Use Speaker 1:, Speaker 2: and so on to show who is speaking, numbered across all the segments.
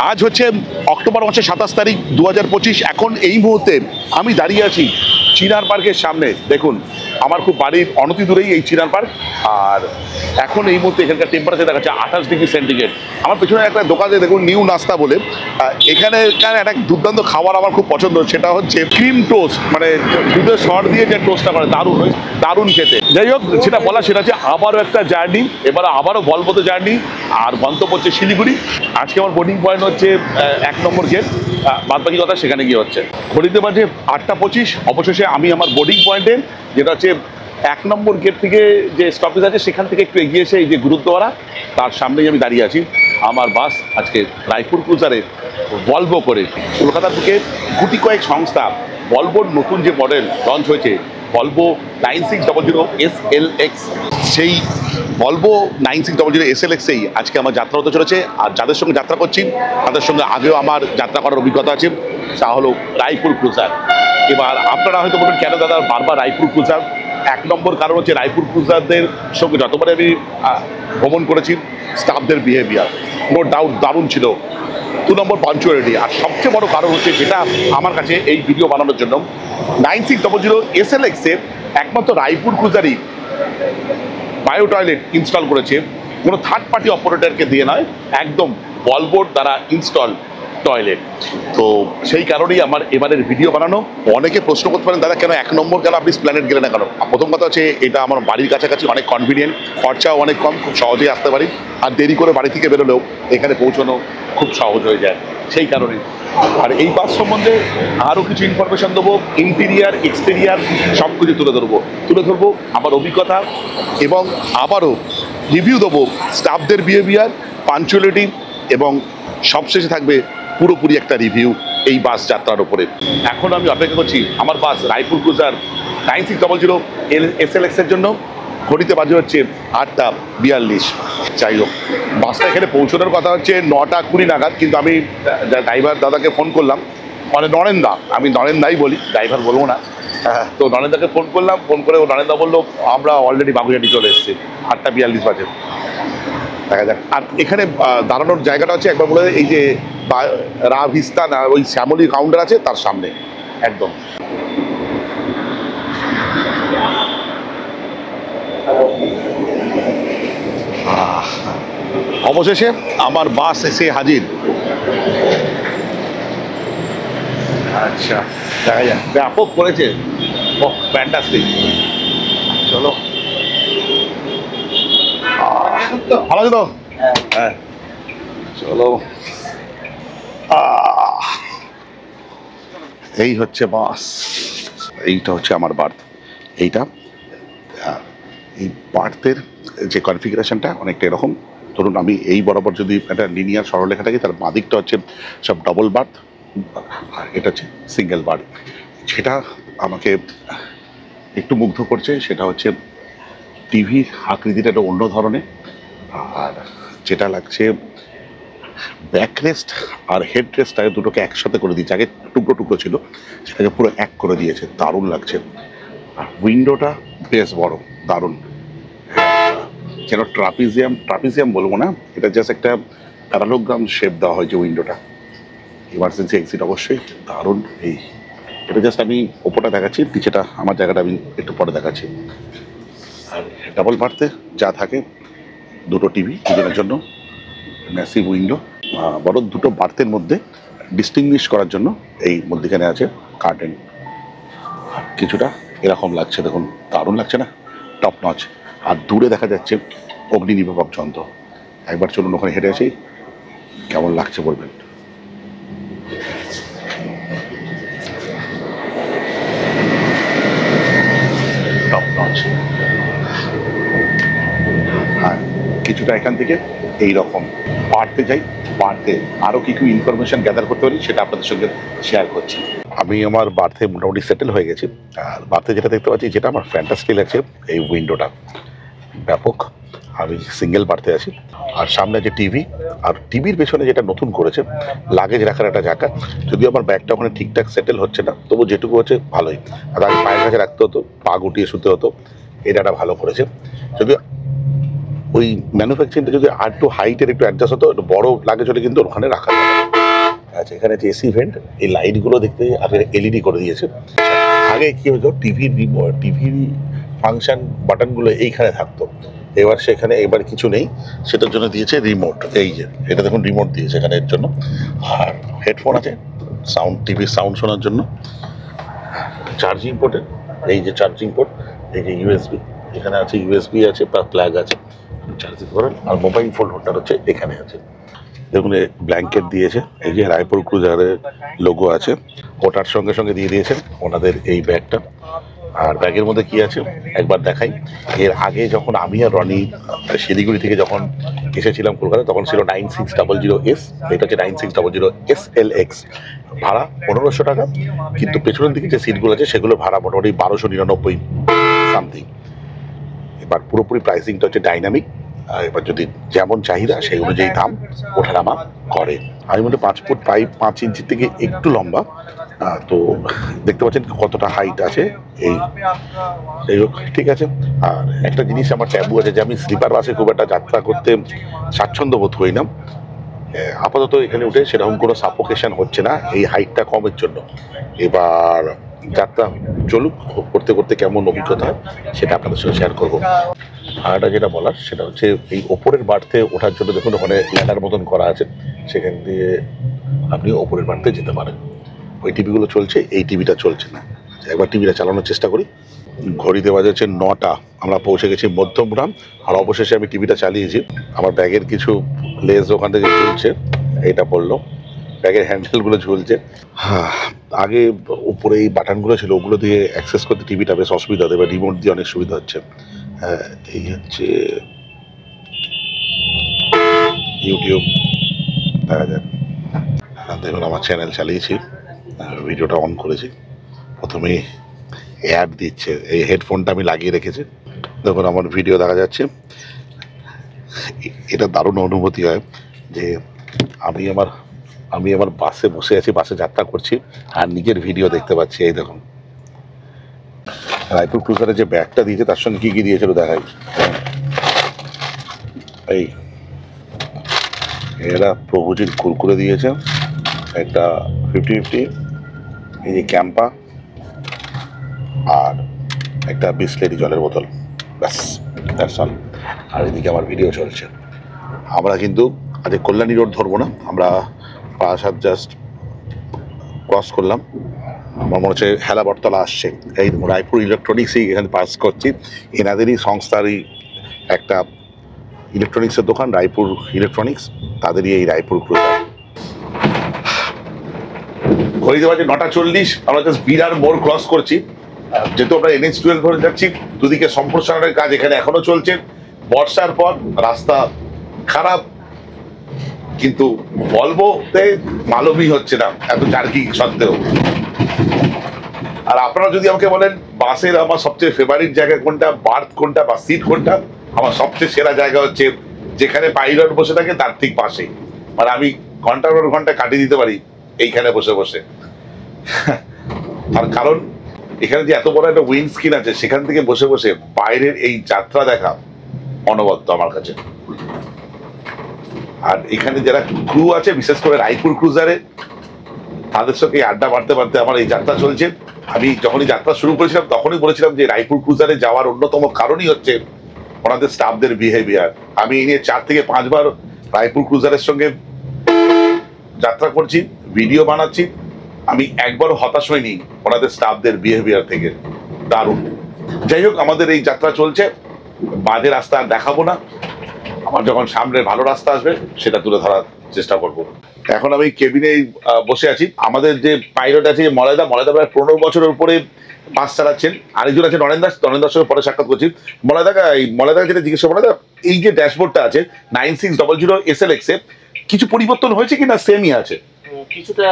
Speaker 1: আজ হচ্ছে অক্টোবর মাসের 27 তারিখ 2025। এখন এই মুহূর্তে আমি দাঁড়িয়ে আছি চিনার পার্কের সামনে। দেখুন আমার খুব বাড়ির অনতি দূরেই এই চিনার পার্ক। আর এখন এই মুহূর্তে এখানকার টেম্পারেচার দেখাচ্ছে 28 ডিগ্রি সেন্টিগ্রেড। আমার পেছনে একটা দোকানে দেখুন নিউ নাস্তা বলে, এখানে একটা দুর্দান্ত খাবার আমার খুব পছন্দ, সেটা হচ্ছে ক্রিম টোস্ট, মানে দুধের সর দিয়ে যে টোস্টটা করে দারুণ, দারুণ খেতে। যাই হোক, যেটা বলা সেটা হচ্ছে আবারও একটা জার্নি, এবার আবারও ভলভোতে জার্নি, আর গন্তব্য হচ্ছে শিলিগুড়ি। আজকে আমার বোর্ডিং পয়েন্ট হচ্ছে 1 নম্বর গেট, বাদ বাকি কথা সেখানে গিয়ে হচ্ছে। ঘড়িতে বাজে 8টা 25। অবশেষে আমি আমার বোর্ডিং পয়েন্টে, যেটা হচ্ছে 1 নম্বর গেট থেকে যে স্টপেজ আছে সেখান থেকে একটু এগিয়ে এসে এই যে গুরুদ্বারা, তার সামনেই আমি দাঁড়িয়ে আছি। আমার বাস আজকে রায়পুর ক্রুজারে ভলভো করে কলকাতা থেকে গুটি কয়েক সংস্থা ভলভোর নতুন যে মডেল লঞ্চ হয়েছে ভলভো 9600 SLX, সেই ভলভো 9600 SLX-এই আজকে আমার যাত্রা হতে চলেছে। আর যাদের সঙ্গে যাত্রা করছি তাদের সঙ্গে আগেও আমার যাত্রা করার অভিজ্ঞতা আছে, তা হলো রায়পুর ক্রুজার। এবার আপনারা হয়তো বলবেন কেন দাদা বারবার রায়পুর ক্রুজার? 1 নম্বর কারণ হচ্ছে রায়পুর ক্রুজারদের সঙ্গে যতবারে আমি ভ্রমণ করেছি, স্টাফদের বিহেভিয়ার নো ডাউট দারুণ ছিল। 2 নম্বর পাঞ্চুয়ালিটি। আর সবচেয়ে বড় কারণ হচ্ছে, যেটা আমার কাছে এই ভিডিও বানানোর জন্য 9600 SLX-এ একমাত্র রায়পুর ক্রুজারই বায়ো টয়লেট ইনস্টল করেছে, কোনো থার্ড পার্টি অপারেটরকে দিয়ে নয়, একদম ভলভোর দ্বারা ইনস্টল টয়লেট। তো সেই কারণেই আমার এবারের ভিডিও বানানো। অনেকে প্রশ্ন করতে পারেন দাদা কেন 1 নম্বর গেল, আপনি প্ল্যানেট গেলেন না কেন? প্রথম কথা হচ্ছে এটা আমার বাড়ির কাছাকাছি, অনেক কনভিনিয়েন্ট, খরচাও অনেক কম, খুব সহজেই আসতে পারি। আর দেরি করে বাড়ি থেকে বেরোলেও এখানে পৌঁছানো খুব সহজ হয়ে যায়, সেই কারণেই। আর এই বাস সম্বন্ধে আরও কিছু ইনফরমেশন দেবো, ইন্টেরিয়ার এক্সটেরিয়ার সব কিছু তুলে ধরবো আমার অভিজ্ঞতা, এবং আবারও রিভিউ দেবো স্টাফদের বিহেভিয়ার, পাঞ্চুয়ালিটি, এবং সবশেষে থাকবে পুরোপুরি একটা রিভিউ এই বাস যাত্রার উপরে। এখন আমি অপেক্ষা করছি আমার বাস রায়পুর ক্রুজার 9600 SLX-এর জন্য। ঘড়িতে বাজে হচ্ছে 8টা 42। যাই হোক, বাসটা এখানে পৌঁছানোর কথা হচ্ছে 9টা 20 নাগাদ, কিন্তু আমি ড্রাইভার দাদাকে ফোন করলাম, মানে নরেনদা, আমি নরেনদাই বলি, ড্রাইভার বলবো না। তো নরেনদাকে ফোন করলাম, ফোন করে নরেনদা বললো আমরা অলরেডি বাগুইহাটি চলে এসেছি, 8টা 42 বাজে। দেখা যাক। আর এখানে দাঁড়ানোর জায়গাটা হচ্ছে একবার বলে, এই যে রা ভিস্তা না, ওই শ্যামলী কাউন্টার আছে তার সামনে একদম। অবশেষে আমার বাস এসে হাজির। আচ্ছা, দেখা যাক, ব্যাপক করেছে, ও ফ্যান্টাস্টিক। চলো, ভালো আছে তো? হ্যাঁ, চলো। এই হচ্ছে বাস, এইটা হচ্ছে আমার বার্থ। এইটা এই বার্থের যে কনফিগারেশনটা অনেকটা এরকম। ধরুন আমি এই বরাবর যদি একটা লিনিয়ার সরলরেখা থাকে, তার বাঁদিকটা হচ্ছে সব ডবল বার্থ, আর এটা হচ্ছে সিঙ্গেল বার্থ। যেটা আমাকে একটু মুগ্ধ করছে সেটা হচ্ছে টিভির আকৃতিটা একটা অন্য ধরনের, আর যেটা লাগছে ব্যাকরেস্ট আর হেডরেস্টটাকে দুটোকে একসাথে করে দিয়েছে। আগে টুকরো টুকরো ছিল, সেটাকে পুরো এক করে দিয়েছে, দারুণ লাগছে। আর উইন্ডোটা বেশ বড়, দারুণ, যেন ট্রাপিজিয়াম বলবো না, এটা জাস্ট একটা প্যারালোগ্রাম শেপ দেওয়া হয়েছে উইন্ডোটা। ইমার্জেন্সি এক্সিট অবশ্যই দারুণ। এটা জাস্ট আমি ওপরটা দেখাচ্ছি, নিচেটা আমার জায়গাটা আমি একটু পরে দেখাচ্ছি। আর ডাবল বার্থে যা থাকে, দুটো টিভি, দুজনের জন্য ম্যাসিভ উইন্ডো, বড় দুটো বার্থের মধ্যে ডিস্টিংগুইশ করার জন্য এই মধ্যখানে আছে কার্টেন। কিছুটা এরকম লাগছে, দেখুন দারুণ লাগছে না? Top notch. আর দূরে দেখা যাচ্ছে অগ্নি নির্বাপক যন্ত্র। একবার চলুন ওখানে হেঁটে আসি, কেমন লাগছে বলবেন। Top notch. আর কিছুটা এখান থেকে এই রকম বাড়তে যাই, বাড়তে আরও কিছু ইনফরমেশন গ্যাদার করতে পারি, সেটা আপনাদের সঙ্গে শেয়ার করছি। আমি আমার বার্থে মোটামুটি সেটেল হয়ে গেছি। আর বার্থে যেটা দেখতে পাচ্ছি, যেটা আমার ফ্যান্টাস্টিক লাগছে, এই উইন্ডোটা ব্যাপক। আমি সিঙ্গেল বার্থে আছি, আর সামনে যে টিভি, আর টিভির পেছনে যেটা নতুন করেছে লাগেজ রাখার একটা জায়গা। যদিও আমার ব্যাগটা ওখানে ঠিকঠাক সেটেল হচ্ছে না, তবু যেটুকু হচ্ছে ভালোই। আর আগে পায়ের কাছে রাখতে হতো, পা গুটিয়ে শুতে হতো, এটা একটা ভালো করেছে। যদিও ওই ম্যানুফ্যাকচারিংটা যদি আর একটু হাইটের একটু অ্যাডজাস্ট হতো, একটু বড় লাগে চলে কিন্তু ওখানে রাখা যাবে। আচ্ছা, এখানে যে এসি ভেন্ট, এই লাইটগুলো দেখতে আগে এলইডি করে দিয়েছে। আগে কি হতো, টিভির ফাংশন বাটনগুলো এইখানে থাকতো, এবার সেখানে এবার কিছু নেই, সেটার জন্য দিয়েছে রিমোট। এই যে এটা দেখুন রিমোট দিয়েছে এখানে এর জন্য। আর হেডফোন আছে সাউন্ড, টিভির সাউন্ড শোনার জন্য। চার্জিং পোর্টে এই যে চার্জিং পোর্ট, এই যে ইউএসবি এখানে আছে, ইউএসবি আছে, প্লাগ আছে, চার্জিং করেন। আর মোবাইল ফোন হোল্ডার হচ্ছে এখানে আছে। দেখুন ব্ল্যাঙ্কেট দিয়েছে, এই যে রায়পুর ক্রুজারের লোগো আছে, ওটার সঙ্গে সঙ্গে দিয়ে দিয়েছেন ওনাদের এই ব্যাগটা। আর ব্যাগের মধ্যে কি আছে একবার দেখাই। এর আগে যখন আমি আর রনি শিলিগুড়ি থেকে যখন এসেছিলাম কলকাতা, তখন ছিল 9600S, এটা হচ্ছে 9600 SLX। ভাড়া 1500 টাকা, কিন্তু পেছনের দিকে যে সিটগুলো আছে সেগুলো ভাড়া মোটামুটি 1299 সামথিং। এবার পুরোপুরি প্রাইসিংটা হচ্ছে ডাইনামিক। এবার যদি যেমন চাহিদা সেই অনুযায়ী দাম ওঠানামা করে। আমি মনে 5 ফুট 5 ইঞ্চি থেকে একটু লম্বা, তো দেখতে পাচ্ছেন কতটা হাইট আছে। এই হোক, ঠিক আছে। আর একটা জিনিস আমার ট্যাবু আছে যে আমি স্লিপার বাসে খুব একটা যাত্রা করতে স্বাচ্ছন্দ্য বোধ করি না। আপাতত এখানে উঠে সেরকম কোনো সাফোকেশন হচ্ছে না এই হাইটটা কমের জন্য। এবার যাত্রা চলুক, করতে করতে কেমন অভিজ্ঞতা হয় সেটা আপনাদের সঙ্গে শেয়ার করবো। আর একটা যেটা বলার সেটা হচ্ছে এই ওপরের বার্থে ওঠার জন্য দেখুন ওখানে ল্যাডার মতন করা আছে, সেখান দিয়ে আপনি ওপরের বার্থে যেতে পারেন। ওই টিভিগুলো চলছে, এই টিভিটা চলছে না। একবার টিভিটা চালানোর চেষ্টা করি। ঘড়িতে বাজে হচ্ছে 9টা, আমরা পৌঁছে গেছি মধ্যমগ্রাম। আর অবশেষে আমি টিভিটা চালিয়েছি। আমার ব্যাগের কিছু লেস ওখান থেকে ঝুলছে, এটা পড়লো, ব্যাগের হ্যান্ডেলগুলো ঝুলছে। হ্যাঁ, আগে উপরে এই বাটনগুলো ছিল, ওগুলো দিয়ে অ্যাক্সেস করতে টিভিটা বেশ অসুবিধা হতো, এবার রিমোট দিয়ে অনেক সুবিধা হচ্ছে। হ্যাঁ, এই হচ্ছে ইউটিউব দেখা যাক। দেখুন আমার চ্যানেল চালিয়েছি, ভিডিওটা অন করেছি, প্রথমেই অ্যাড দিচ্ছে। এই হেডফোনটা আমি লাগিয়ে রেখেছি, দেখুন আমার ভিডিও দেখা যাচ্ছে। এটা দারুণ অনুভূতি হয় যে আমি আমার বাসে বসে আছি, বাসে যাত্রা করছি আর নিজের ভিডিও দেখতে পাচ্ছি। এই দেখুন রায়পুর ক্রুজারের যে ব্যাগটা দিয়েছে তার সঙ্গে কী কী দিয়েছিল দেখাই। এই এরা প্রভুজির কুরকুরে দিয়েছে, একটা 50-50, এই যে ক্যাম্পা, আর একটা বিসলেরি জলের বোতল, ব্যাস দ্যাটস অল। আর এদিকে আমার ভিডিও চলছে। আমরা কিন্তু আজ কল্যাণী রোড ধরবো না, আমরা বারাসাত জাস্ট ক্রস করলাম। আমার মনে হচ্ছে হেলাবরতলা আসছে। এই রায়পুর ইলেকট্রনিক্সই এখানে পাস করছি, এনাদেরই সংস্থারই একটা ইলেকট্রনিক্সের দোকান রায়পুর ইলেকট্রনিক্স, তাদেরই এই রায়পুর ক্রুজার। ঘড়িতে বাজে 9:40, আমরা জাস্ট বিরার মোড় ক্রস করছি। যেহেতু আমরা NH-12 ধরে যাচ্ছি, দুদিকে সম্প্রসারণের কাজ এখানে এখনো চলছে। বর্ষার পর রাস্তা খারাপ, কিন্তু ভলভোতে মালবই হচ্ছে না এত জার্কি সত্ত্বেও। আর আপনারা যদি আমাকে বলেন বাসের আমার সবচেয়ে ফেভারিট জায়গা কোনটা, বার্থ কোনটা বা সিট কোনটা, আমার সবচেয়ে সেরা জায়গা হচ্ছে যেখানে পাইলট বসে থাকে তার ঠিক পাশে। মানে আমি ঘন্টার পর ঘন্টা কাটিয়ে দিতে পারি এইখানে বসে বসে। তার কারণ এখানে যে এত বড় একটা উইন্ড স্ক্রিন আছে, সেখান থেকে বসে বসে বাইরের এই যাত্রা দেখা অনবদ্য আমার কাছে। আর এখানে যারা ক্রু আছে, বিশেষ করে রায়পুর ক্রুজারে, তাদের সঙ্গে আড্ডা মারতে মারতে আমার এই যাত্রা চলছে। আমি যখনই যাত্রা শুরু করেছিলাম তখনই বলেছিলাম যে রায়পুর ক্রুজারে যাওয়ার অন্যতম কারণই হচ্ছে ওনাদের স্টাফদের বিহেভিয়ার। আমি এই নিয়ে 4 থেকে 5 বার রায়পুর ক্রুজারের সঙ্গে যাত্রা করছি, ভিডিও বানাচ্ছি, আমি একবারও হতাশ হইনি ওনাদের স্টাফদের বিহেভিয়ার থেকে। দারুণ। যাই হোক, আমাদের এই যাত্রা চলছে, বাজে রাস্তা আর দেখাবো না। আমার যখন সামনে ভালো রাস্তা আসবে সেটা তুলে ধরার চেষ্টা করব। এখন আমি কেবিনে বসে আছি। আমাদের যে পাইলট আছে মলয়দা প্রায় 15 বছরের উপরে বাস চালাচ্ছেন। আরেকজন আছে নরেন্দার সঙ্গে পরে সাক্ষাৎ করছি। মলয়দাকে যেটা জিজ্ঞেস করবো, এই যে ড্যাশবোর্ডটা আছে 9600 SLX এ কিছু পরিবর্তন হয়েছে কিনা সেমই আছে?
Speaker 2: কিছুটা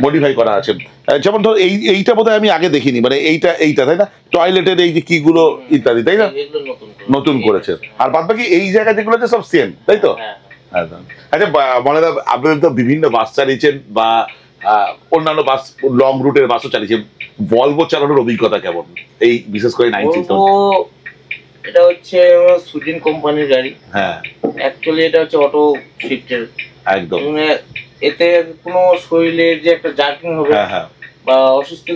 Speaker 1: মডিফাই করা আছে। যেমন ধর এইটা বোধহয় আমি আগে দেখিনি, মানে এইটা তাই না, টয়লেটের এই যে কিগুলো ইত্যাদি, তাই না, নতুন করেছে। আর বাদ বাকি এই জায়গা যেগুলো আছে সব সেম, তাই তো? আচ্ছা মনে আপনাদের তো বিভিন্ন বাস চালিয়েছেন বা অন্যান্য বাস, লং রুটের বাসও চালিয়েছেন, ভলভো চালানোর অভিজ্ঞতা কেমন এই বিশেষ করে 96?
Speaker 2: এটা হচ্ছে সুদিন কোম্পানির গাড়ি।
Speaker 1: হ্যাঁ,
Speaker 2: অ্যাকচুয়ালি এটা হচ্ছে অটো শিফটের
Speaker 1: একদম।
Speaker 2: মানে এতে কোনো শরীরের যে একটা জার্কিং হবে বা অসুস্থ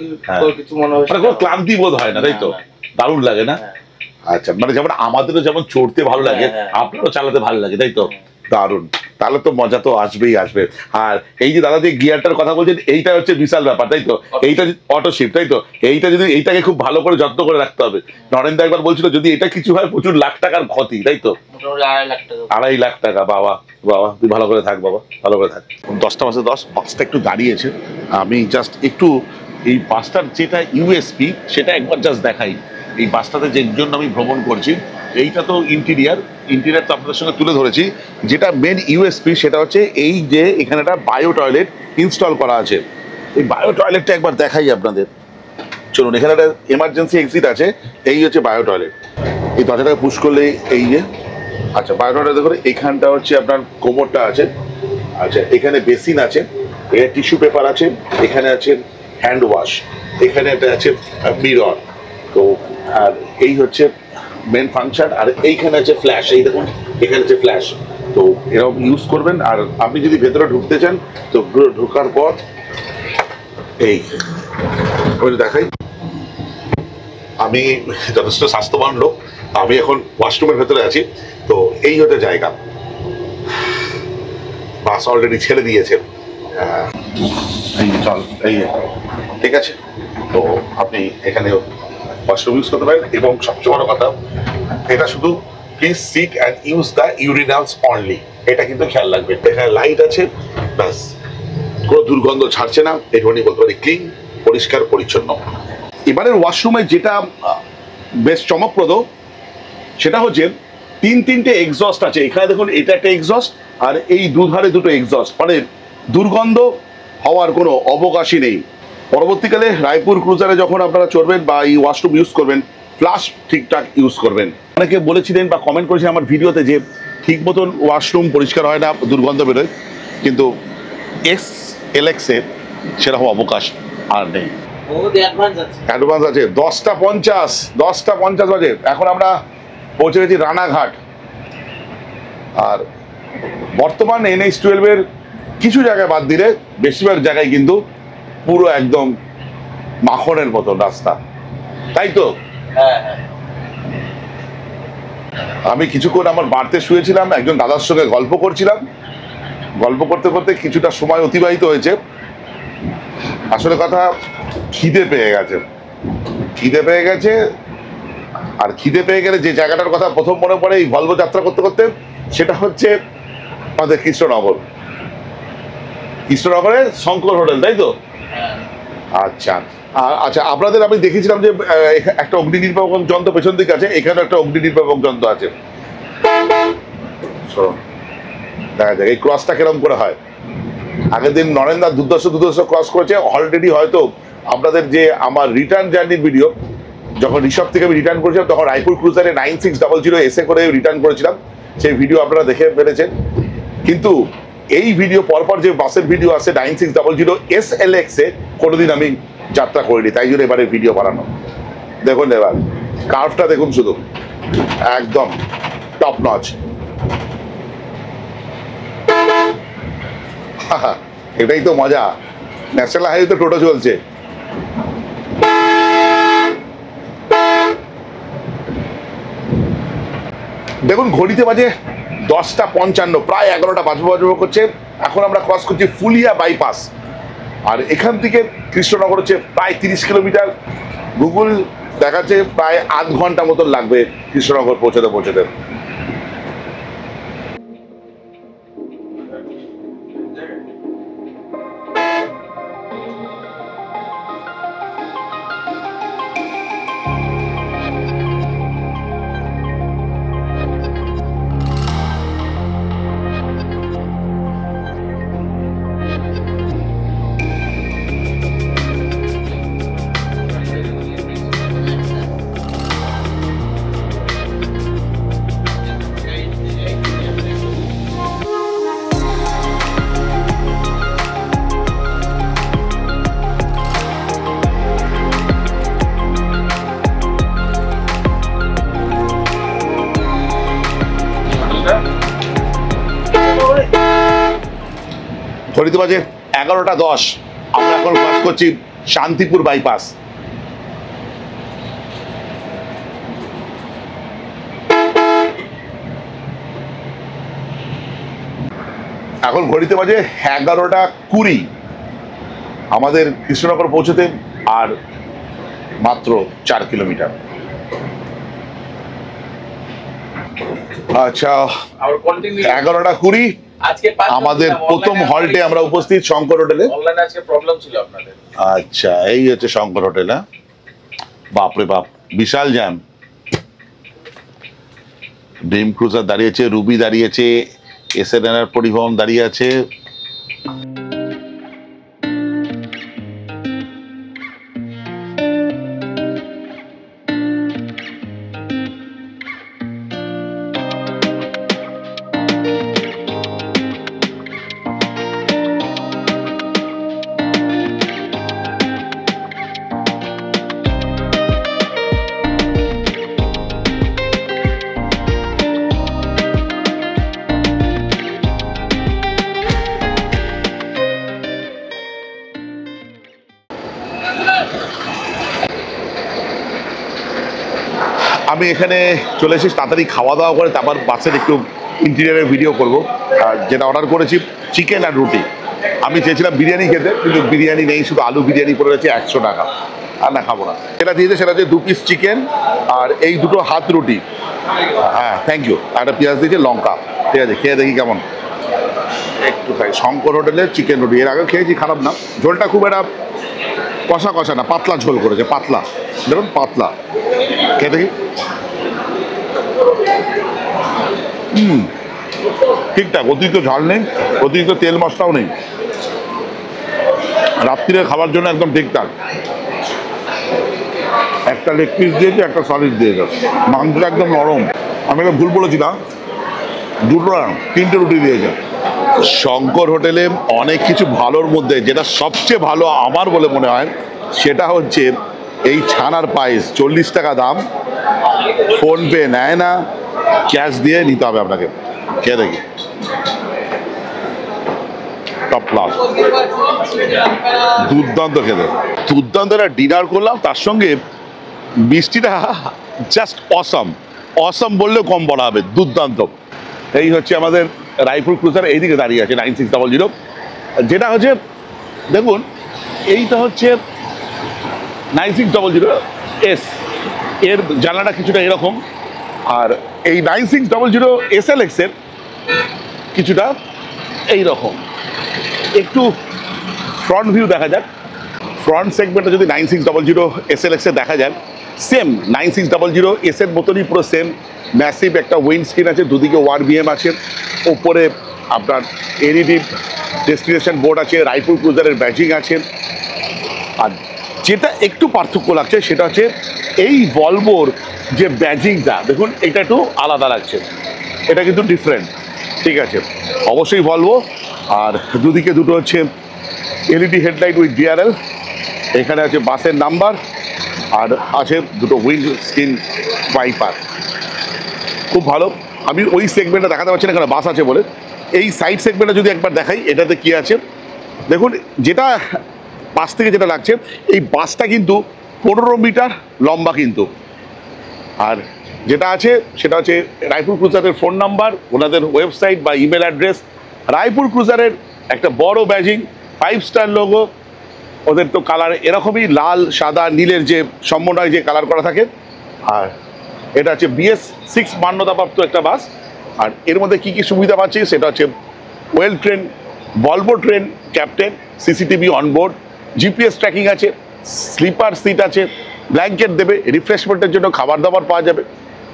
Speaker 2: কিছু মনে হয়,
Speaker 1: মানে কোনো ক্লান্তি বোধ হয় না, তাই তো? দারুণ লাগে না? আচ্ছা, মানে যেমন আমাদেরও যেমন চড়তে ভালো লাগে, আপনারও চালাতে ভালো লাগে, তাই তো? দারুণ। তাহলে তো মজা তো আসবেই আসবে। আর এই যে দাদা যে গিয়ারটার কথা বলছেন, এইটা হচ্ছে বিশাল ব্যাপার, তাই তো? এইটা অটো শিফট, তাই তো? এইটা যদি এইটাকে খুব ভালো করে যত্ন করে রাখতে হবে। নরেন্দ্র একবার বলছিল যদি এটা কিছু হয় প্রচুর লাখ টাকার ক্ষতি, তাই তো? 2.5 লাখ টাকা। বাবা বাবা, তুই ভালো করে থাক বাবা, ভালো করে থাক। 10টা বাজে 10, বাসটা একটু দাঁড়িয়েছে। আমি জাস্ট একটু এই বাসটার যেটা ইউএসপি সেটা একবার জাস্ট দেখাই। এই বাসটাতে যে জন্য আমি ভ্রমণ করছি, এইটা তো ইন্টেরিয়ার তো আপনাদের সঙ্গে তুলে ধরেছি। যেটা মেন ইউএসপি সেটা হচ্ছে এই যে এখানে একটা বায়ো টয়লেট ইনস্টল করা আছে। এই বায়ো টয়লেটটা একবার দেখাই আপনাদের। চলুন, এখানে একটা এমার্জেন্সি এক্সিট আছে, এই হচ্ছে বায়ো টয়লেট। এই দরজাটাকে পুশ করলে এই যে, আচ্ছা বায়ো টয়লেট দেখুন, এখানটা হচ্ছে আপনার কোমরটা আছে, আচ্ছা এখানে বেসিন আছে, এখানে টিস্যু পেপার আছে, এখানে আছে হ্যান্ড ওয়াশ, এখানে একটা আছে মিরর। তো আর এই হচ্ছে মেন ফাংশন। আর এইখানে আছে ফ্ল্যাশ, এই দেখুন এখানে আছে ফ্ল্যাশ। তো এরকম ইউজ করবেন। আর আপনি যদি ভেতরে ঢুকতে চান তো ঢোকার পর এই দেখাই, আমি যথেষ্ট স্বাস্থ্যবান লোক, আমি এখন ওয়াশরুমের ভেতরে আছি। তো এই হচ্ছে জায়গা, বাস অলরেডি ছেড়ে দিয়েছে। এই চল, এই ঠিক আছে। তো আপনি এখানে ওয়াশরুম ইউজ করতে পারেন। এবং সবচেয়ে বড় কথা, এটা শুধু please sit and use the urinals only, এটা কিন্তু খেয়াল রাখবেন। এখানে লাইট আছে, ব্যাস, কোনো দুর্গন্ধ ছাড়ছে না, এটুকুনি বলতে পারি, ক্লিন, পরিষ্কার পরিচ্ছন্ন। এবারের ওয়াশরুমে যেটা বেশ চমকপ্রদ সেটা হচ্ছে তিনটে এক্সস্ট আছে। এখানে দেখুন, এটা একটা এক্সস্ট আর এই দুধারে দুটো এক্সস্ট, মানে দুর্গন্ধ হওয়ার কোনো অবকাশই নেই। পরবর্তীকালে রায়পুর ক্রুজারে যখন আপনারা চড়বেন বা এই ওয়াশরুম ইউজ করবেন, ফ্লাশ ঠিকঠাক ইউজ করবেন। অনেকে বলেছিলেন বা কমেন্ট করেছিলেন আমার ভিডিওতে যে ঠিক মতন ওয়াশরুম পরিষ্কার হয় না, দুর্গন্ধ বেরোয়, কিন্তু SLX-এ সেরকম অবকাশ আর নেই। অ্যাডভান্স আছে। 10টা 50 বাজে, এখন আমরা পৌঁছে গেছি রানাঘাট। আর বর্তমান NH-12-এর কিছু জায়গায় বাদ দিলে বেশিরভাগ জায়গায় কিন্তু পুরো একদম মাখনের মতো রাস্তা, তাই তো? আমি কিছুক্ষণ আমার বাড়িতে শুয়েছিলাম, একজন দাদার সঙ্গে গল্প করছিলাম। গল্প করতে করতে কিছুটা সময় অতিবাহিত হয়েছে। আসলে কথা, খিদে পেয়ে গেছে। আর খিদে পেয়ে গেলে যে জায়গাটার কথা প্রথম মনে পড়ে এই ভলভো যাত্রা করতে করতে, সেটা হচ্ছে আমাদের কৃষ্ণনগরে শঙ্কর হোটেল, তাই তো? আচ্ছা আচ্ছা, আপনাদের আমি দেখেছিলাম যে একটা অগ্নি নির্বাপক যন্ত্র পেছন দিকে আছে, এখানে একটা অগ্নি নির্বাপক যন্ত্র আছে। দেখা যাক এই ক্রসটা কিরকম করে হয়। আগের দিন নরেন্দ্র দুর্দর্শ ক্রস করেছে অলরেডি। হয়তো আপনাদের যে আমার রিটার্ন জার্নির ভিডিও, যখন ঋষভ থেকে আমি রিটার্ন করেছিলাম তখন রায়পুর ক্রুজারে 9600 এসে করে রিটার্ন করেছিলাম, সেই ভিডিও আপনারা দেখে ফেলেছেন। কিন্তু এই ভিডিও পরপর যে বাসের ভিডিও আছে 9600 SLX-এ কোনোদিন আমি যাত্রা করিনি, তাই জন্য এবারে ভিডিও বানানো। দেখুন এবার কার্ভটা দেখুন, শুধু একদম টপ নচ। এটাই তো মজা। ন্যাশনাল হাইওয়েতে টোটো চলছে। দেখুন ঘড়িতে বাজে 10টা 55, প্রায় 11টা বাজবো করছে। এখন আমরা ক্রস করছি ফুলিয়া বাইপাস। আর এখান থেকে কৃষ্ণনগর হচ্ছে প্রায় 30 কিলোমিটার। গুগল দেখাচ্ছে প্রায় আধ ঘন্টা মতন লাগবে কৃষ্ণনগর পৌঁছতে। ঘড়িতে বাজে 11:10। আমরা এখন ক্রস করছি শান্তিপুর বাইপাস। এখন ঘড়িতে বাজে 11:20। আমাদের কৃষ্ণনগর পৌঁছতে আর মাত্র 4 কিলোমিটার। আচ্ছা, 11:20 আমাদের প্রথম হল্টে আমরা উপস্থিত শঙ্কর হোটেলে। আচ্ছা, এই হচ্ছে শঙ্কর হোটেল। হ্যাঁ, বাপরে বাপ, বিশাল জ্যাম। ড্রিম ক্রুজার দাঁড়িয়েছে, রুবি দাঁড়িয়েছে, এসএনআর পরিবহন দাঁড়িয়ে আছে। আমি এখানে চলে এসেছি তাড়াতাড়ি খাওয়া দাওয়া করে, তারপর বাসের একটু ইন্টেরিয়ারের ভিডিও করব। আর যেটা অর্ডার করেছি চিকেন আর রুটি। আমি চেয়েছিলাম বিরিয়ানি খেতে, কিন্তু বিরিয়ানি নেই, শুধু আলু বিরিয়ানি পড়ে রয়েছে 100 টাকা। আর না, খাবো না। যেটা দিয়েছে সেটা হচ্ছে 2 পিস চিকেন আর এই 2টো হাত রুটি। হ্যাঁ, থ্যাংক ইউ। আর একটা পেঁয়াজ দিয়েছে, লঙ্কা। ঠিক আছে, খেয়ে দেখি কেমন। একটু খাই শঙ্কর হোটেলের চিকেন রুটি। এর আগে খেয়েছি, খারাপ না। ঝোলটা খুব একটা কষা কষা না, পাতলা ঝোল করেছে, পাতলা। দেখুন, পাতলা। খেয়ে দেখি। ঠিকঠাক, অতিরিক্ত ঝাল নেই, অতিরিক্ত তেল মশলাও নেই। রাত্রিরে খাবার জন্য একদম ঠিকঠাক। একটা লেগ পিস দিয়েছে, একটা সলিড দিয়েছে। মাংসটা একদম নরম। আমি একটা ভুল বলেছি না, 3টে রুটি দিয়েছে। শঙ্কর হোটেলে অনেক কিছু ভালোর মধ্যে যেটা সবচেয়ে ভালো আমার বলে মনে হয়, সেটা হচ্ছে এই ছানার পায়েস। 40 টাকা দাম। ফোনপে নেয় না, ক্যাশ দিয়ে নিতে হবে আপনাকে। খেয়ে দেখি, টপ ক্লাস, দুর্দান্ত খেতে। দুর্দান্ত একটা ডিনার করলাম, তার সঙ্গে মিষ্টিটা জাস্ট অসম। অসম বললেও কম বলা হবে, দুর্দান্ত। এই হচ্ছে আমাদের রায়পুর ক্রুজার, এইদিকে দাঁড়িয়ে আছে 9600। যেটা হচ্ছে, দেখুন, এইটা হচ্ছে 9600S। এর জানলাটা কিছুটা এরকম। আর এই 9600 SLX এর কিছুটা এইরকম। একটু ফ্রন্ট ভিউ দেখা যাক। ফ্রন্ট সেগমেন্টে যদি 9600 SLX এ দেখা যায়, সেম 9600S এর মতনই পুরো সেম। ম্যাসিভ একটা উইন্ড স্ক্রিন আছে, দুদিকে ORBM আছে, ওপরে আপনার এলইডি ডেস্টিনেশন বোর্ড আছে, রায়পুর ক্রুজারের ব্যাজিং আছে। আর যেটা একটু পার্থক্য লাগছে সেটা হচ্ছে এই ভলভোর যে ব্যাজিংটা, দেখুন, এটা একটু আলাদা লাগছে। এটা কিন্তু ডিফারেন্ট। ঠিক আছে, অবশ্যই ভলভো। আর দুদিকে দুটো হচ্ছে এলইডি হেডলাইট উইথ DRL। এখানে আছে বাসের নাম্বার, আর আছে দুটো উইন্ড স্ক্রিন ওয়াইপার। খুব ভালো। আমি ওই সেগমেন্টটা দেখাতে পারছি না, এখানে বাস আছে বলে। এই সাইড সেগমেন্টটা যদি একবার দেখাই, এটাতে কি আছে দেখুন। যেটা পাশ থেকে যেটা লাগছে, এই বাসটা কিন্তু 15 মিটার লম্বা কিন্তু। আর যেটা আছে সেটা হচ্ছে রায়পুর ক্রুজারের ফোন নাম্বার, ওনাদের ওয়েবসাইট বা ইমেল অ্যাড্রেস। রায়পুর ক্রুজারের একটা বড় ব্যাজিং, 5 স্টার লোগো। ওদের তো কালার এরকমই, লাল সাদা নীলের যে সমন্বয় যে কালার করা থাকে। আর এটা হচ্ছে BS6 মান্যতাপ্রাপ্ত একটা বাস। আর এর মধ্যে কী কী সুবিধা পাচ্ছি সেটা হচ্ছে well train, Volvo train captain, CCTV onboard, GPS tracking আছে, স্লিপার সিট আছে, ব্ল্যাঙ্কেট দেবে, রিফ্রেশমেন্টের জন্য খাবার দাবার পাওয়া যাবে,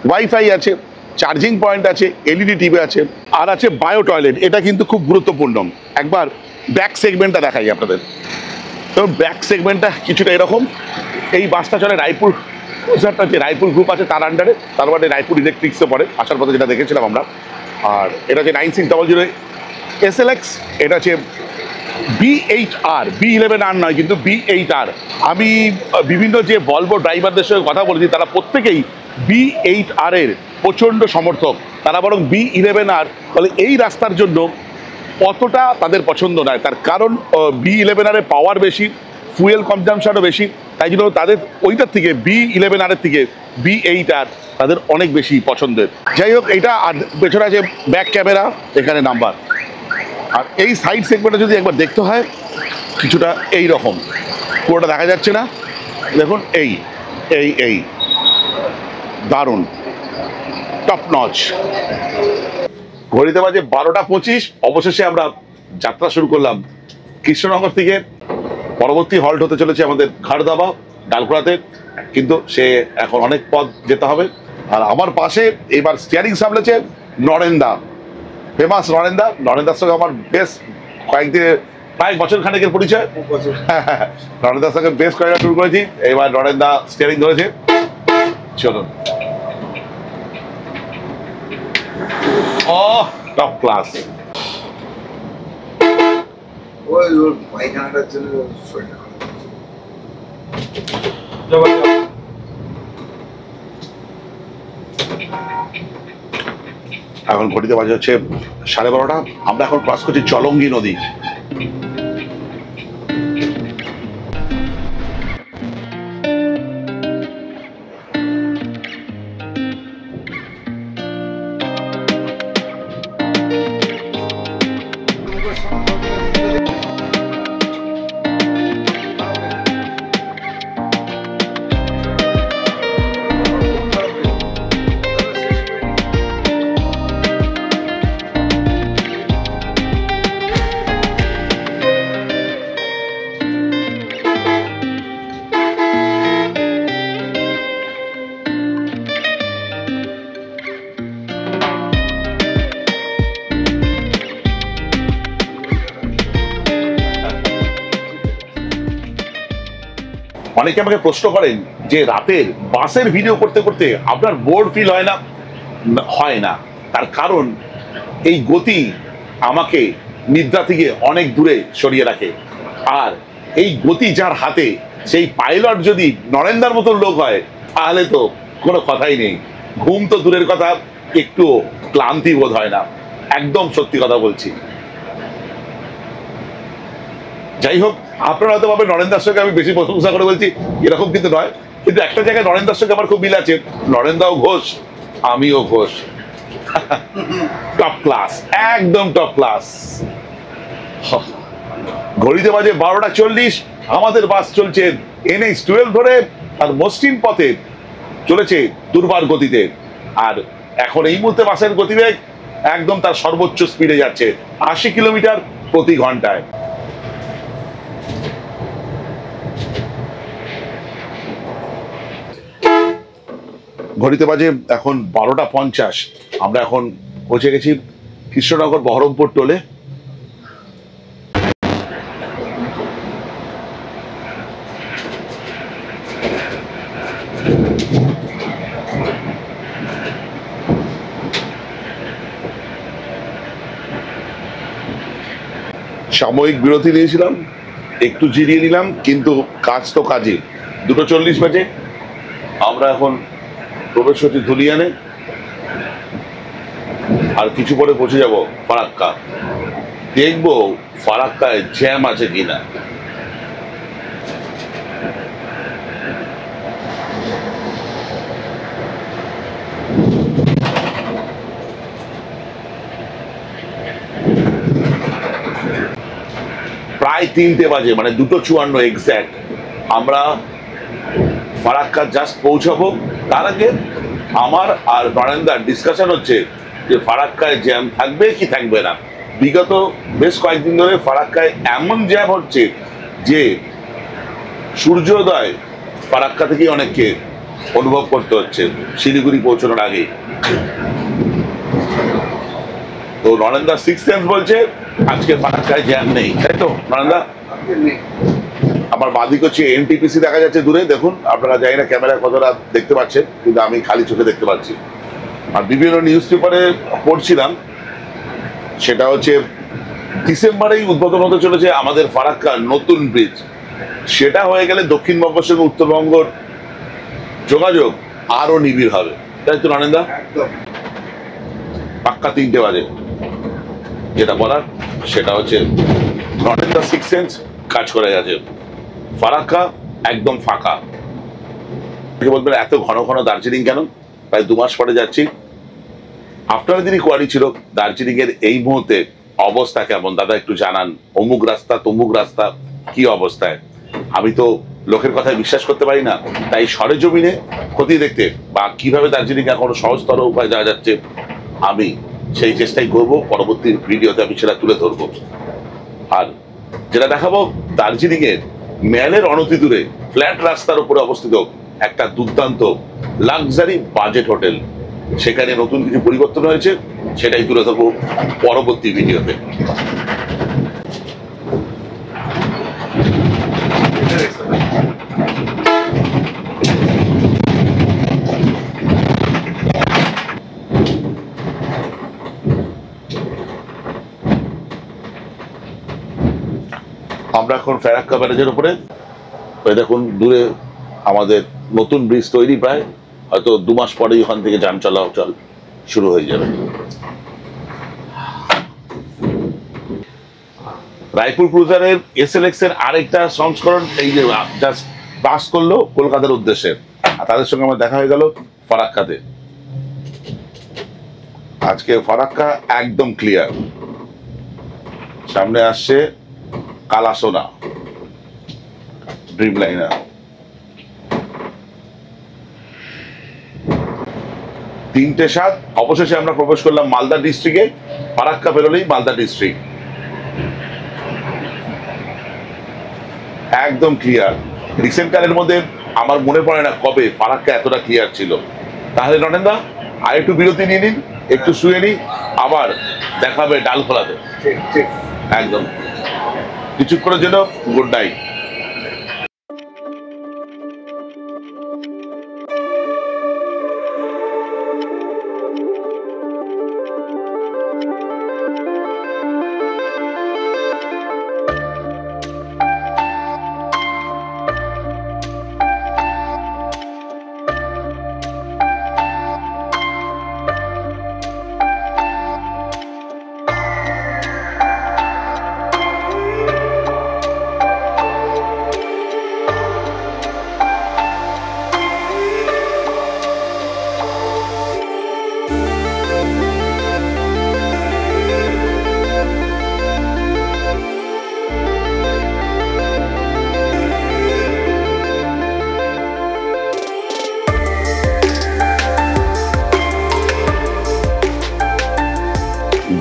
Speaker 1: ওয়াইফাই আছে, চার্জিং পয়েন্ট আছে, এলইডি টিভি আছে, আর আছে বায়ো টয়লেট। এটা কিন্তু খুব গুরুত্বপূর্ণ। একবার ব্যাক সেগমেন্টটা দেখাই আপনাদের। তো ব্যাক সেগমেন্টটা কিছুটা এরকম। এই বাসটা চলে রায়পুর ক্রুজারটা, যে রায়পুর গ্রুপ আছে তার আন্ডারে, তার মানে রায়পুর ইলেকট্রিক্সে পড়ে আসার পথে, যেটা দেখেছিলাম আমরা। আর এটা হচ্ছে 9600 SLX। এটা হচ্ছে B8R, B11R নয়, কিন্তু B8R। আমি বিভিন্ন যে ভলভো ড্রাইভারদের সঙ্গে কথা বলেছি, তারা প্রত্যেকেই B8R এর প্রচণ্ড সমর্থক। তারা বরং B11R বলে এই রাস্তার জন্য অতটা তাদের পছন্দ নয়। তার কারণ B11R এর পাওয়ার বেশি, ফুয়েল কনজামশনও বেশি, তাই জন্য তাদের ওইটার থেকে B11R এর থেকে B8R তাদের অনেক বেশি পছন্দের। যাই হোক, এটা আর পেছনে আছে ব্যাক ক্যামেরা, এখানে নাম্বার। আর এই সাইড সেগমেন্টে যদি একবার দেখতে হয় কিছুটা এই রকম, পুরোটা দেখা যাচ্ছে না, দেখুন এই এই এই দারুণ, টপ নচ। ঘড়িতে বাজে 12:25। অবশেষে আমরা যাত্রা শুরু করলাম কৃষ্ণনগর থেকে। পরবর্তী হল্ট হতে চলেছে আমাদের খাড়দাবা ডালখোলাতে, কিন্তু সে এখন অনেক পথ যেতে হবে। আর আমার পাশে এবার স্টিয়ারিং সামলেছে নরেন্দা, ফেমাস নরেন্দা। নরেন্দার সঙ্গে আমার বেশ কয়েকদিনের, প্রায় বছর খানেকের পরিচয়। নরেন্দার সঙ্গে বেশ কয়েকটা শুরু করেছি, এবার নরেন্দা স্টিয়ারিং ধরেছে। চলুন, টপ ক্লাস।
Speaker 3: ওই ওর পায়খানাটার জন্য শরীরটা খারাপ হচ্ছে।
Speaker 1: এখন ঘটিতে বাজে হচ্ছে 12:30। আমরা এখন ক্রস করছি চলঙ্গি নদী। অনেকে আমাকে প্রশ্ন করেন যে রাতের বাসের ভিডিও করতে করতে আপনার বোর ফিল হয় না? হয় না। তার কারণ এই গতি আমাকে নিদ্রা থেকে অনেক দূরে সরিয়ে রাখে। আর এই গতি যার হাতে, সেই পাইলট যদি নরেন্দার মতন লোক হয় তাহলে তো কোনো কথাই নেই। ঘুম তো দূরের কথা, একটু ক্লান্তি বোধ হয় না। একদম সত্যি কথা বলছি। যাই হোক, আপনারা হয়তো ভাবেন নরেন্দার সঙ্গে আমি বেশি প্রশংসা করে বলছি, এরকম কিন্তু নয়। কিন্তু একটা জায়গায় নরেন্দার সঙ্গে আমার খুব মিল আছে। নরেন্দাও ঘোষ, আমিও ঘোষ। টপ ক্লাস, একদম টপ ক্লাস। ঘড়িতে বাজে 12:40। আমাদের বাস চলছে NH-12 ধরে, আর মসৃণ পথে চলেছে দুর্বার গতিতে। আর এখন এই মুহূর্তে বাসের গতিবেগ একদম তার সর্বোচ্চ স্পিডে যাচ্ছে, 80 কিলোমিটার প্রতি ঘন্টায়। ঘড়িতে বাজে এখন 12:50। আমরা এখন পৌঁছে গেছি কৃষ্ণনগর বহরমপুর টোলে। সাময়িক বিরতি নিয়েছিলাম, একটু জিরিয়ে নিলাম, কিন্তু কাজ তো কাজই। 2:40 বাজে আমরা এখন প্রবেশ করছি ধুলিয়ানে। আর কিছু পরে পৌঁছে যাব ফারাক্কা। দেখবো ফারাক্কায় জ্যাম আছে কিনা। প্রায় 3টে বাজে, মানে 2:54 এক্স্যাক্ট আমরা ফারাক্কা জাস্ট পৌঁছাবো। তার আগে আমার আর নরেন্দার ডিসকাশন হচ্ছে যে ফারাক্কায় জ্যাম থাকবে কি থাকবে না। বিগত বেশ কয়েকদিন ধরে ফারাক্কায় এমন জ্যাম হচ্ছে যে সূর্যোদয় ফারাক্কা থেকেই অনেককে অনুভব করতে হচ্ছে শিলিগুড়ি পৌঁছানোর আগে। তো নরেন্দা সিক্স সেন্স বলছে আজকে ফারাক্কায় জ্যাম নেই, তাই তো নরেন্দা? আমার বাদিক হচ্ছে NTPC দেখা যাচ্ছে দূরে, দেখুন আপনারা, জানি না ক্যামেরায় কতটা দেখতে পাচ্ছেন, কিন্তু আমি খালি চোখে দেখতে পাচ্ছি। আর বিভিন্ন নিউজ পেপারে পড়ছিলাম, সেটা হচ্ছে ডিসেম্বরেই উদ্বোধন হতে চলেছে আমাদের ফারাক্কার নতুন ব্রিজ। সেটা হয়ে গেলে দক্ষিণবঙ্গের সঙ্গে উত্তরবঙ্গের যোগাযোগ আরো নিবিড় হবে, তাই তো নরেন্দা? পাক্কা 3টে বাজে। যেটা বলার সেটা হচ্ছে নরেন্দ্র সিক্স সেন্স কাজ করে গেছে, ফারাক্কা একদম ফাঁকা। বলবেন এত ঘন ঘন দার্জিলিং কেন? প্রায় 2 মাস পরে যাচ্ছি। আপনারা যিনি কোয়ারি ছিল দার্জিলিং এর এই মুহূর্তে অবস্থা কেমন দাদা একটু জানান। অমুক রাস্তা তমুক রাস্তা কি অবস্থায়? আমি তো লোকের কথায় বিশ্বাস করতে পারি না, তাই সরেজমিনে খতিয়ে দেখতে বা কিভাবে দার্জিলিং এখন সহজতর উপায় যাওয়া যাচ্ছে আমি সেই চেষ্টাই করব। পরবর্তী ভিডিওতে আমি সেটা তুলে ধরবো। আর যেটা দেখাবো দার্জিলিং এর ম্যালের অনতি দূরে ফ্ল্যাট রাস্তার উপরে অবস্থিত একটা দুর্দান্ত লাক্সারি বাজেট হোটেল। সেখানে নতুন কিছু পরিবর্তন হয়েছে, সেটাই তুলে ধরবো পরবর্তী ভিডিওতে। আমরা এখন ফারাক্কা ব্যারেজের উপরে। দেখুন দূরে আমাদের নতুন ব্রিজ তৈরি, প্রায় হয়তো 2 মাস পরেই ওখান থেকে যান চলাচল শুরু হয়ে যাবে। রায়পুর ক্রুজারের SLX এর আরেকটা সংস্করণ এই যে জাস্ট পাস করলো কলকাতার উদ্দেশ্যে, আর তাদের সঙ্গে আমার দেখা হয়ে গেল ফারাক্কাতে। আজকে ফারাক্কা একদম ক্লিয়ার। সামনে আসছে কালাসোনা ড্রিম লাইনার। 3:07 অবশেষে আমরা প্রবেশ করলাম মালদা ডিস্ট্রিক্টে। ফারাক্কা বেরোলেই মালদা ডিস্ট্রিক্ট একদম ক্লিয়ার। রিসেন্ট কালের মধ্যে আমার মনে পড়ে না কবে ফারাক্কা এতটা ক্লিয়ার ছিল। তাহলে নরেন্দা আর একটু বিরতি নিয়ে নিন, একটু শুয়ে নিই, আবার দেখাবে ডাল খোলাতে।
Speaker 3: ঠিক ঠিক
Speaker 1: একদম কিছুক্ষণের জন্য গুড নাইট।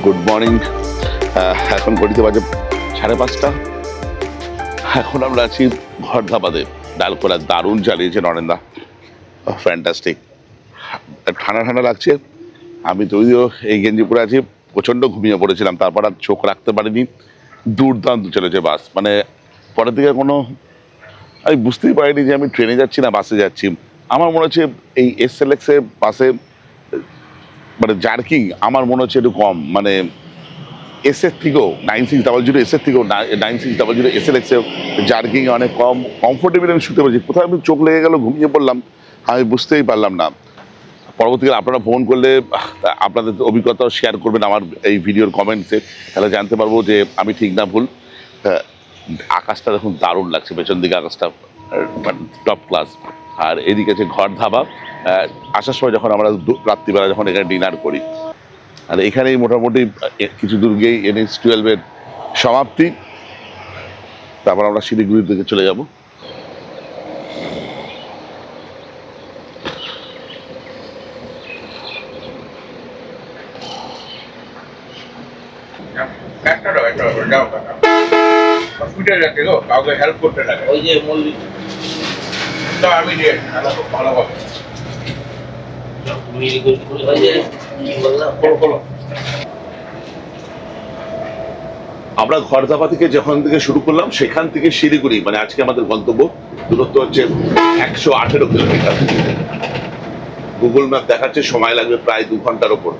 Speaker 1: Good morning. এখন ঘড়িতে বাজে 5:30। এখন আমরা আছি ঘর ধাবাতে। ডাল করা দারুণ চালিয়েছে নরেন্দা, ফ্যান্টাস্টিক। ঠান্ডা ঠান্ডা লাগছে। আমি যদিও এই গেঞ্জি পরে আছি, প্রচণ্ড ঘুমিয়ে পড়েছিলাম, তারপর আর চোখ রাখতে পারিনি। দুর্দান্ত চলেছে বাস, মানে পরের দিকে কোনো আমি বুঝতেই পারিনি যে আমি ট্রেনে যাচ্ছি না বাসে যাচ্ছি। আমার মনে হচ্ছে এই SLX এর বাসে মানে জার্কিং আমার মনে হচ্ছে একটু কম, মানে এসের থেকেও 9600 এসের থেকেও 9600 SLX এর জার্কিং অনেক কম। কমফোর্টেবল আমি শুতে পারছি। কোথাও আমি চোখ লেগে গেল, ঘুমিয়ে পড়লাম, আমি বুঝতেই পারলাম না। পরবর্তীকালে আপনারা ফোন করলে আপনাদের অভিজ্ঞতা শেয়ার করবেন আমার এই ভিডিওর কমেন্টসে, তাহলে জানতে পারবো যে আমি ঠিক না ভুল। আকাশটা দেখুন দারুণ লাগছে, পেছন দিকে আকাশটা টপ ক্লাস। আর এদিকে আছে ঘর ধাবা। আসার সময় যখন আমরা রাত্রিবেলা যখন এখানে ডিনার করি, আর এখানেই মোটামুটি কিছু দূর গিয়েই NH-12 এর সমাপ্তি। তারপর আমরা শিলিগুড়ির দিকে চলে যাব।
Speaker 3: হসপিটালে যাচ্ছে তো, কাউকে হেল্প করতে লাগে।
Speaker 2: ওই যে মল্লিক
Speaker 3: আমি দিয়ে ভালো হবে।
Speaker 2: ওই যে কি বললাম,
Speaker 3: খোলো।
Speaker 1: আমরা ঘর ধাবা থেকে যখন থেকে শুরু করলাম সেখান থেকে শিলিগুড়ি, মানে আজকে আমাদের গন্তব্য, দূরত্ব হচ্ছে 118 কিলোমিটার। গুগল ম্যাপ দেখাচ্ছে সময় লাগবে প্রায় 2 ঘন্টার ওপর।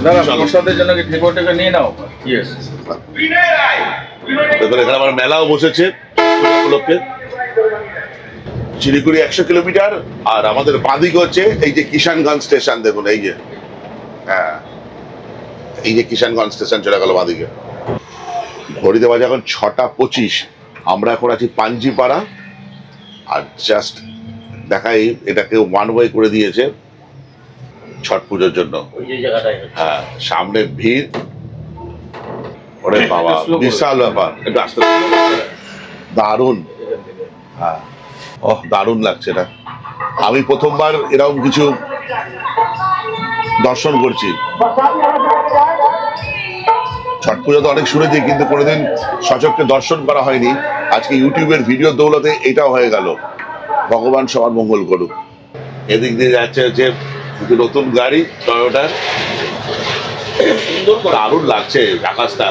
Speaker 2: দাদা
Speaker 1: চলো।
Speaker 2: প্রসাদের জন্য কি ঠেকুয়া টেকা নিয়ে নাও ইয়েস
Speaker 1: দেখুন এখানে আমার মেলাও বসেছে পুজো উপলক্ষে। শিলিগুড়ি 100 কিলোমিটার, আর আমাদের বাঁদিকে হচ্ছে এই যে কিষানগঞ্জ স্টেশন। দেখুন এই যে, হ্যাঁ এই যে কিষানগঞ্জ স্টেশন চলে গেল বাঁদিকে। ঘড়িতে বাজে এখন 6:25। আমরা এখন আছি পাঞ্জিপাড়া, আর জাস্ট দেখাই এটাকে ওয়ান ওয়ে করে দিয়েছে ছট পুজোর জন্য।
Speaker 2: ওই যে জায়গাটায়
Speaker 1: হ্যাঁ, সামনে ভিড়, ওরে বাবা বিশাল ব্যাপার। একটু আসতে দারুণ, হ্যাঁ ওহ দারুণ লাগছে এটা। আমি প্রথমবার এরকম কিছু দর্শন করছি। ছট পুজো তো অনেক শুনেছি, কিন্তু কোনোদিন সচক্ষে দর্শন করা হয়নি। আজকে ইউটিউবের ভিডিও দৌলতে এটাও হয়ে গেল। ভগবান সবার মঙ্গল করুক। এদিক দিয়ে যাচ্ছে হচ্ছে নতুন গাড়ি টয়োটার, সুন্দর দারুণ লাগছে আকাশটা।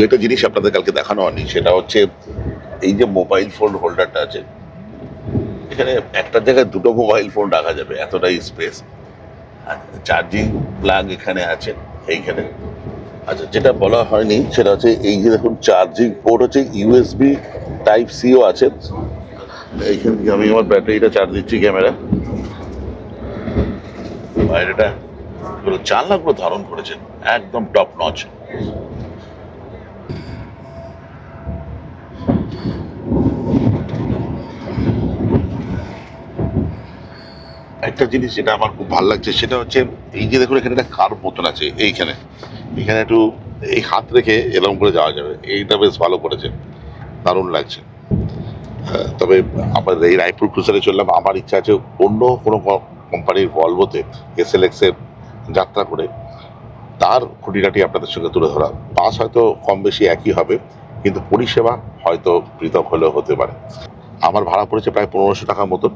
Speaker 1: একটা জিনিস আপনাদের কালকে দেখানো হয়নি, সেটা হচ্ছে এই যে মোবাইল ফোন হোল্ডারটা আছে, এখানে একটা জায়গায় দুটো মোবাইল ফোন রাখা যাবে, এতটাই স্পেস। চার্জিং প্লাগ এখানে আছে এইখানে। আচ্ছা, যেটা বলা হয়নি সেটা হচ্ছে এই যে দেখুন চার্জিং পোর্ট হচ্ছে ইউএসবি টাইপ সিও আছে। এইখান থেকে আমি আমার ব্যাটারিটা চার্জ দিচ্ছি, ক্যামেরা বাইরেটা জানলাগুলো ধারণ করেছেন একদম টপ নচ। একটা জিনিস যেটা আমার খুব ভালো লাগছে সেটা হচ্ছে এই যে দেখুন এখানে একটা কার মতন আছে, এইখানে এখানে একটু এই হাত রেখে এরকম করে যাওয়া যাবে। এইটা বেশ ভালো করেছে, দারুণ লাগছে। তবে আমার এই রায়পুর ক্রুজারে চললাম, আমার ইচ্ছা আছে অন্য কোনো কোম্পানির ভলভোতে SLX এর যাত্রা করে তার খুঁটিনাটি আপনাদের সঙ্গে তুলে ধরা। বাস হয়তো কম বেশি একই হবে, কিন্তু পরিষেবা হয়তো পৃথক হলেও হতে পারে। আমার ভাড়া পড়েছে প্রায় 1500 টাকার মতন,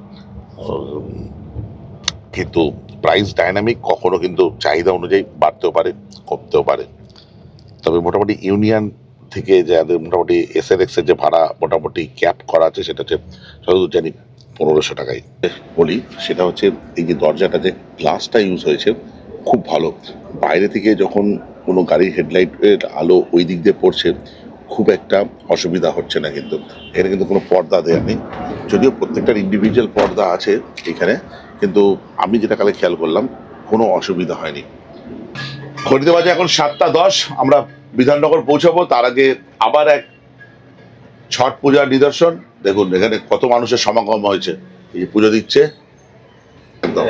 Speaker 1: কিন্তু প্রাইস ডাইনামিক, কখনো কিন্তু চাহিদা অনুযায়ী বাড়তেও পারে কমতেও পারে। তবে মোটামুটি ইউনিয়ন থেকে যাদের মোটামুটি SLX এর যে ভাড়া মোটামুটি ক্যাপ করা আছে সেটা হচ্ছে যতদূর জানি 1500 টাকায়। বলি সেটা হচ্ছে এই যে দরজাটা যে গ্লাসটা ইউজ হয়েছে খুব ভালো। বাইরে থেকে যখন কোনো গাড়ির হেডলাইটের আলো ওই দিক দিয়ে পড়ছে খুব একটা অসুবিধা হচ্ছে না। কিন্তু এখানে কিন্তু কোনো পর্দা দেওয়া নেই, যদিও প্রত্যেকটার ইন্ডিভিজুয়াল পর্দা আছে এখানে, কিন্তু আমি যেটা কালে খেয়াল করলাম কোনো অসুবিধা হয়নি। ঘড়িতে বাজে এখন 7:10, আমরা বিধাননগর পৌঁছাবো। তার আগে আবার এক ছট পূজার নিদর্শন। দেখুন এখানে কত মানুষের সমাগম হয়েছে, এই যে পুজো দিচ্ছে একদম।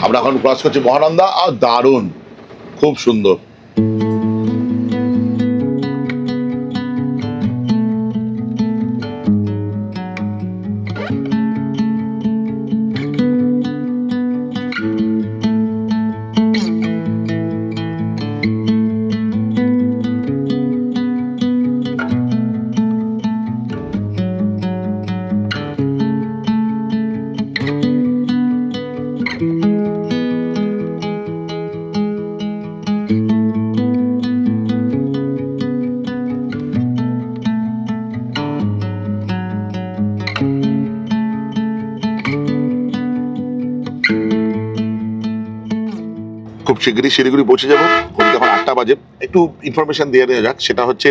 Speaker 1: আমরা এখন ক্রস করছি মহানন্দা, আর দারুণ, খুব সুন্দর। খুব শীঘ্রই শিলিগুড়ি পৌঁছে যাবো। ঘড়িতে এখন 8টা বাজে। একটু ইনফরমেশন দিয়ে নেওয়া যাক, সেটা হচ্ছে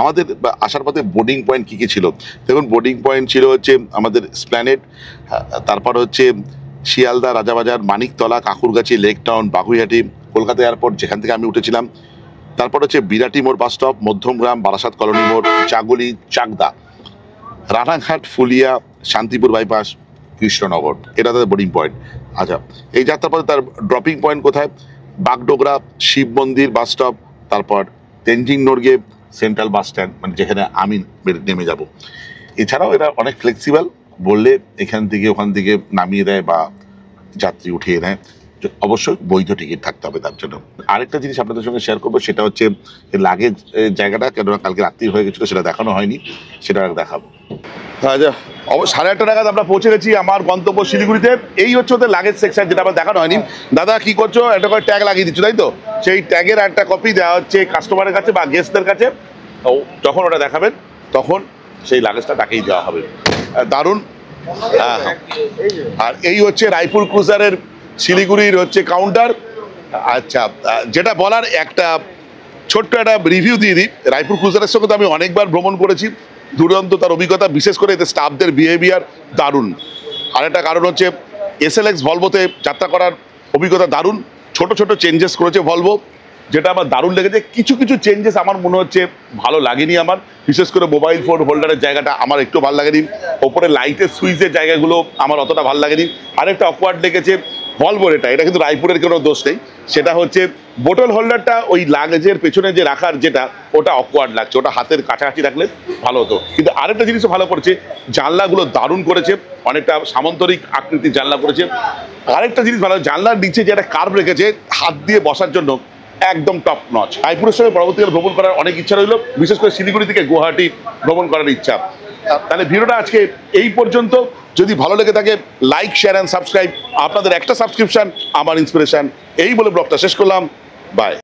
Speaker 1: আমাদের আসার পথে বোর্ডিং পয়েন্ট কী কী ছিল। দেখুন বোর্ডিং পয়েন্ট ছিল হচ্ছে আমাদের স্প্ল্যানেড, তারপর হচ্ছে Sealdah, Rajabazar, Maniktala, Kakurgachi, lake town, Baguiati, Kolkata airport যেখান থেকে আমি উঠেছিলাম, তারপর হচ্ছে বিরাটি মোড় bus stop, Madhyamgram, Barasat colony মোড়, চাগুলি, চাকদা, রানাঘাট, ফুলিয়া, শান্তিপুর বাইপাস, কৃষ্ণনগর, এটা তাদের বোর্ডিং পয়েন্ট। আচ্ছা, এই যাত্রার পথে তার ড্রপিং পয়েন্ট কোথায়? বাগডোগরা, শিব মন্দির বাস স্টপ, তারপর Tenzing Norgay central bus stand, মানে যেখানে আমি নেমে যাব। এছাড়াও এরা অনেক ফ্লেক্সিবল, বললে এখান থেকে ওখান থেকে নামিয়ে দেয় বা যাত্রী উঠিয়ে নেয়। অবশ্যই বৈধ টিকিট থাকতে হবে তার জন্য। আরেকটা জিনিস আপনাদের সঙ্গে শেয়ার করবো, সেটা হচ্ছে লাগেজ জায়গাটা, কেননা কালকে রাত্রি হয়ে গেছিলো, সেটা দেখানো হয়নি, সেটা দেখাবো। আচ্ছা, 8:30 নাগাদ আমরা পৌঁছে গেছি আমার গন্তব্য শিলিগুড়িতে। এই হচ্ছে ওদের লাগেজ সেকশন, যেটা আমার দেখানো হয়নি। দাদা কি করছো? একটা করে ট্যাগ লাগিয়ে দিচ্ছ, তাই তো? সেই ট্যাগের একটা কপি দেওয়া হচ্ছে কাস্টমারের কাছে বা গেস্টদের কাছে। তো যখন ওটা দেখাবেন তখন সেই লাগেজটা তাকেই দেওয়া হবে। দারুণ। আর এই হচ্ছে রায়পুর ক্রুজারের শিলিগুড়ির হচ্ছে কাউন্টার। আচ্ছা, যেটা বলার একটা ছোট্ট একটা রিভিউ দিয়ে দিই। রায়পুর ক্রুজারের সঙ্গে তো আমি অনেকবার ভ্রমণ করেছি, দুরন্ত তার অভিজ্ঞতা, বিশেষ করে এতে স্টাফদের বিহেভিয়ার দারুণ। আরেকটা কারণ হচ্ছে এসএলএক্স ভলভোতে যাত্রা করার অভিজ্ঞতা দারুণ। ছোট ছোট চেঞ্জেস করেছে ভলভো, যেটা আমার দারুণ লেগেছে। কিছু কিছু চেঞ্জেস আমার মনে হচ্ছে ভালো লাগেনি আমার, বিশেষ করে মোবাইল ফোন হোল্ডারের জায়গাটা আমার একটু ভালো লাগেনি, ওপরে লাইটের সুইচের জায়গাগুলো আমার অতটা ভালো লাগেনি। আরেকটা অকওয়ার্ড লেগেছে ভলভোর, এটা কিন্তু রায়পুরের কোনো দোষ নেই, সেটা হচ্ছে বোতল হোল্ডারটা ওই লাগেজের পেছনে যে রাখার যেটা, ওটা অকওয়ার্ড লাগছে, ওটা হাতের কাছাকাছি রাখলে ভালো হতো। কিন্তু আরেকটা জিনিসও ভালো করেছে, জানলাগুলো দারুণ করেছে, অনেকটা সামন্তরিক আকৃতির জানলা করেছে। আরেকটা জিনিস ভালো, জানলার নিচে যে একটা কার্ভ রেখেছে হাত দিয়ে বসার জন্য, একদম টপ নচ। রায়পুরের সঙ্গে পরবর্তীকালে ভ্রমণ করার অনেক ইচ্ছা রইল, বিশেষ করে শিলিগুড়ি থেকে গুয়াহাটি ভ্রমণ করার ইচ্ছা। তাহলে ভিডিওটা আজকে এই পর্যন্ত। যদি ভালো লেগে থাকে লাইক, শেয়ার অ্যান্ড সাবস্ক্রাইব। আপনাদের একটা সাবস্ক্রিপশন আমার ইন্সপিরেশন। এই বলে ব্লগটা শেষ করলাম। বাই।